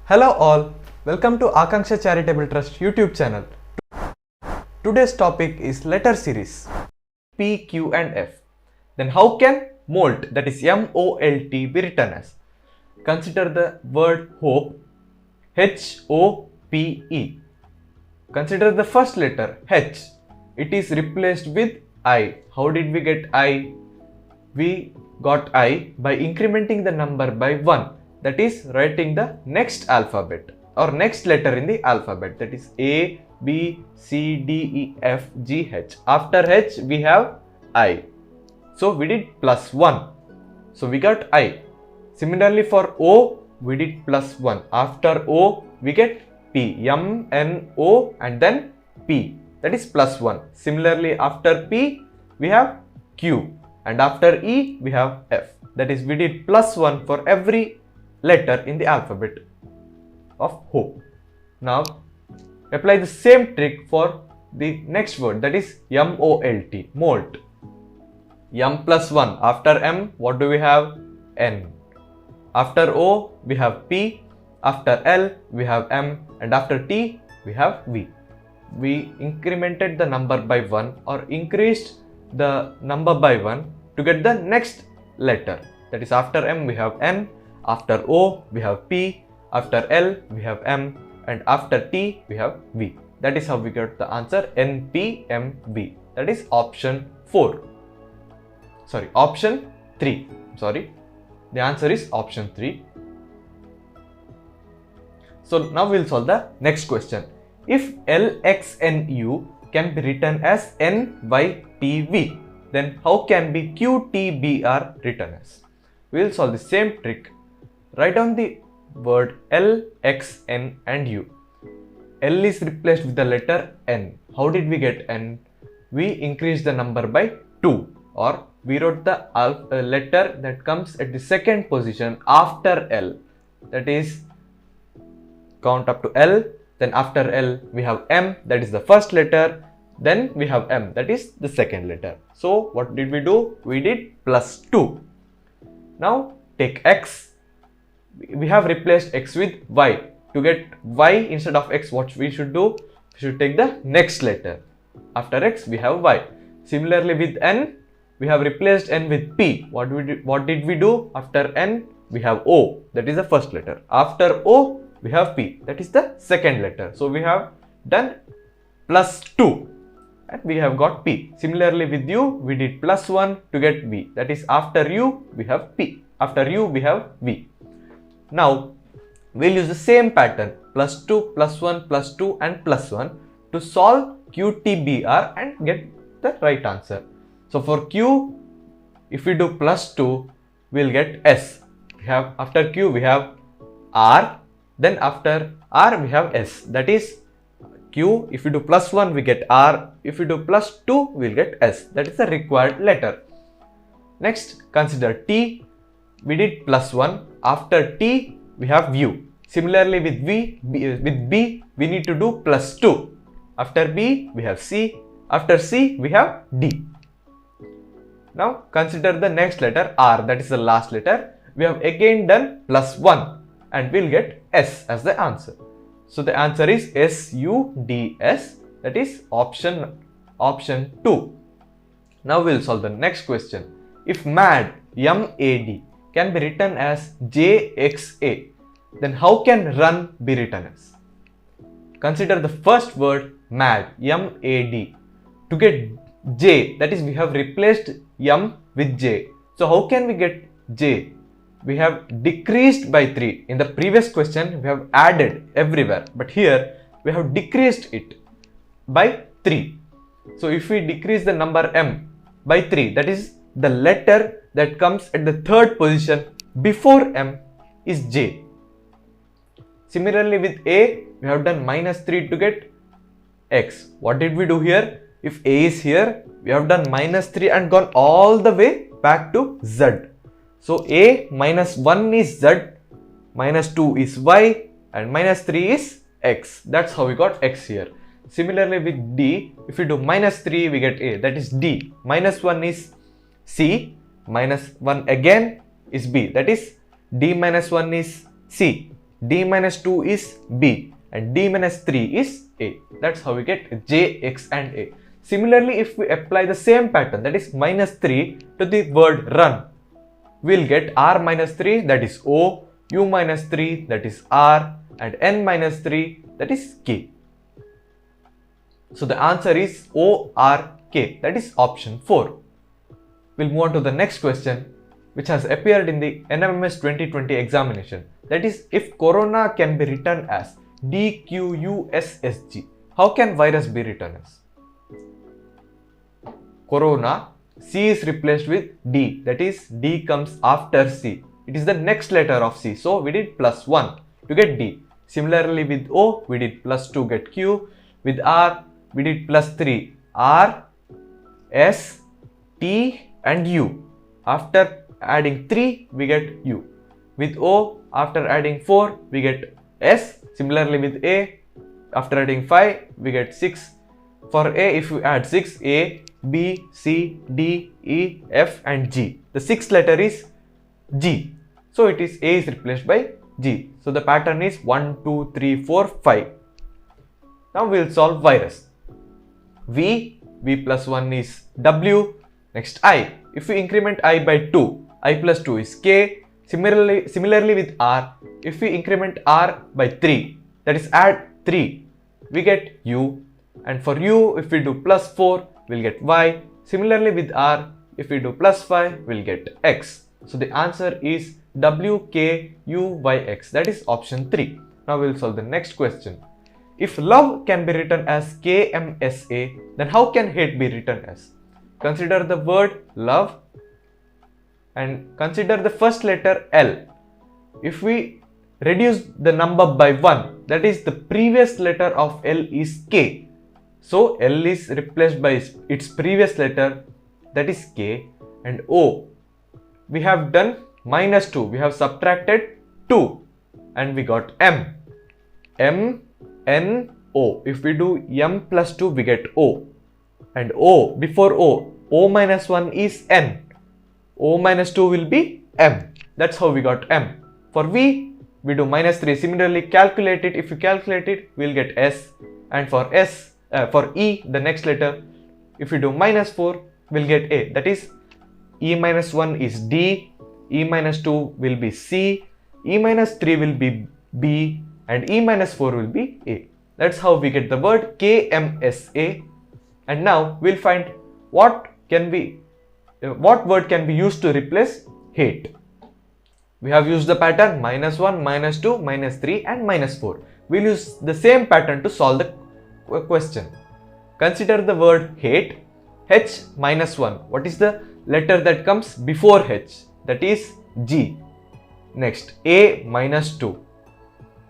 Hello all, welcome to Akanksha Charitable Trust YouTube channel. Today's topic is letter series P, Q and F. Then how can MOLT, that is M-O-L-T, be written as? Consider the word hope, H-O-P-E. Consider the first letter H. It is replaced with I. How did we get I? We got I by incrementing the number by 1. That is writing the next alphabet or next letter in the alphabet, that is A, B, C, D, E, F, G, H. After H we have I. So we did plus 1. So we got I. Similarly for O we did plus 1. After O we get P. M, N, O and then P. That is plus 1. Similarly after P we have Q. And after E we have F. That is we did plus 1 for every letter in the alphabet of hope. Now apply the same trick for the next word, that is M-O-L-T, MOLT. M plus 1. After M what do we have? N. After O we have P. After L we have M. And after T we have V. We incremented the number by 1 or increased the number by 1 to get the next letter. That is after M we have N. After O we have P, after L we have M, and after T we have V. That is how we got the answer NPMV. That is option 4. Option 3. The answer is option 3. So now we will solve the next question. If LXNU can be written as NYTV, then how can be QTBR written as? We will solve the same trick. Write down the word L, X, N and U. L is replaced with the letter N. How did we get N? We increased the number by 2, or we wrote the letter that comes at the second position after L. That is, count up to L, then after L we have M, that is the first letter, then we have M, that is the second letter. So what did we do? We did plus 2. Now take X. We have replaced X with Y. To get Y instead of X, what we should do? We should take the next letter. After X we have Y. Similarly with N, we have replaced N with P. What did we do? After N we have O, that is the first letter. After O we have P, that is the second letter. So we have done plus 2 and we have got P. Similarly with U we did plus 1 to get V. That is after U we have P. After U we have V. Now we'll use the same pattern, plus 2, plus 1, plus 2 and plus 1 to solve QTBR and get the right answer. So for Q, if we do plus 2, we'll get S. We have after Q we have R, then after R we have S. That is Q, if we do plus 1 we get R, if we do plus 2 we'll get S. That is the required letter. Next consider T. We did plus 1. After T we have U. Similarly with B we need to do plus 2. After B we have C. After C we have D. Now consider the next letter R, that is the last letter. We have again done plus 1 and we'll get S as the answer. So the answer is SUDS, that is option 2. Now we'll solve the next question. If MAD, M-A-D, can be written as JXA, then how can run be written as? Consider the first word MAD, M-A-D. To get J, that is we have replaced M with J. So how can we get J? We have decreased by 3. In the previous question we have added everywhere, but here we have decreased it by 3. So if we decrease the number M by 3, that is the letter that comes at the third position before M is J. Similarly with A, we have done minus 3 to get X. What did we do here? If A is here, we have done minus 3 and gone all the way back to Z. So A minus 1 is Z, minus 2 is Y and minus 3 is X. That's how we got X here. Similarly with D, if we do minus 3 we get A, that is D. Minus 1 is C, minus 1 again is B, that is D minus 1 is C, D minus 2 is B, and D minus 3 is A. That's how we get J, X and A. Similarly, if we apply the same pattern, that is minus 3 to the word run, we'll get R minus 3, that is O, U minus 3, that is R, and N minus 3, that is K. So the answer is O, R, K, that is option 4. We'll move on to the next question, which has appeared in the NMMS 2020 examination. That is, if corona can be written as DQUSSG, how can virus be written as? Corona, C is replaced with D, that is D comes after C. It is the next letter of C, so we did plus 1 to get D. Similarly with O, we did plus 2 get Q. With R, we did plus 3, R, S, T and U. After adding 3, we get U. With O, after adding 4, we get S. Similarly with A, after adding 5, we get 6. For A, if we add 6, A, B, C, D, E, F and G. The sixth letter is G. So it is A is replaced by G. So the pattern is 1, 2, 3, 4, 5. Now we will solve virus. V plus 1 is W. Next I. If we increment I by 2, I plus 2 is K. Similarly with R, if we increment R by 3, that is add 3, we get U. And for U, if we do plus 4, we'll get Y. Similarly with R, if we do plus 5, we'll get X. So the answer is WKUYX, that is option 3. Now we'll solve the next question. If love can be written as KMSA, then how can hate be written as? Consider the word love and consider the first letter L. If we reduce the number by 1, that is the previous letter of L is K. So L is replaced by its previous letter, that is K, and O. We have done minus 2, we have subtracted 2 and we got M. M, N, O. If we do M plus 2, we get O. And O, before O, O minus 1 is N. O minus 2 will be M. That's how we got M. For V, we do minus 3. Similarly, calculate it. If you calculate it, we'll get S. And for for E, the next letter, if we do minus 4, we'll get A. That is, E minus 1 is D, E minus 2 will be C, E minus 3 will be B, and E minus 4 will be A. That's how we get the word KMSA. And now we'll find what word can be used to replace hate. We have used the pattern minus 1, minus 2, minus 3 and minus 4. We'll use the same pattern to solve the question. Consider the word hate, H minus 1. What is the letter that comes before H? That is G. Next, A minus 2.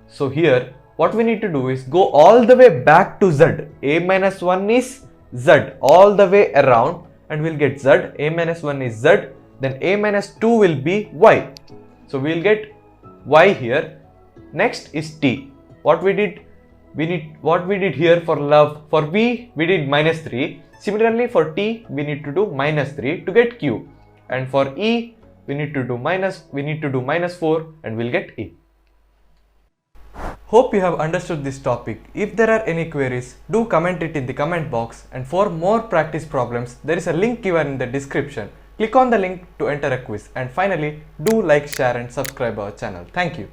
So here what we need to do is go all the way back to Z. A minus 1 is Z all the way around and we'll get Z. A minus 1 is Z. Then A minus 2 will be Y. So we'll get Y here. Next is T. What we did here for love. For V, we did minus 3. Similarly for T, we need to do minus 3 to get Q. And for E, we need to do minus 4 and we'll get A. Hope you have understood this topic. If there are any queries, do comment it in the comment box. And for more practice problems, there is a link given in the description. Click on the link to enter a quiz. And finally, do like, share and subscribe our channel. Thank you.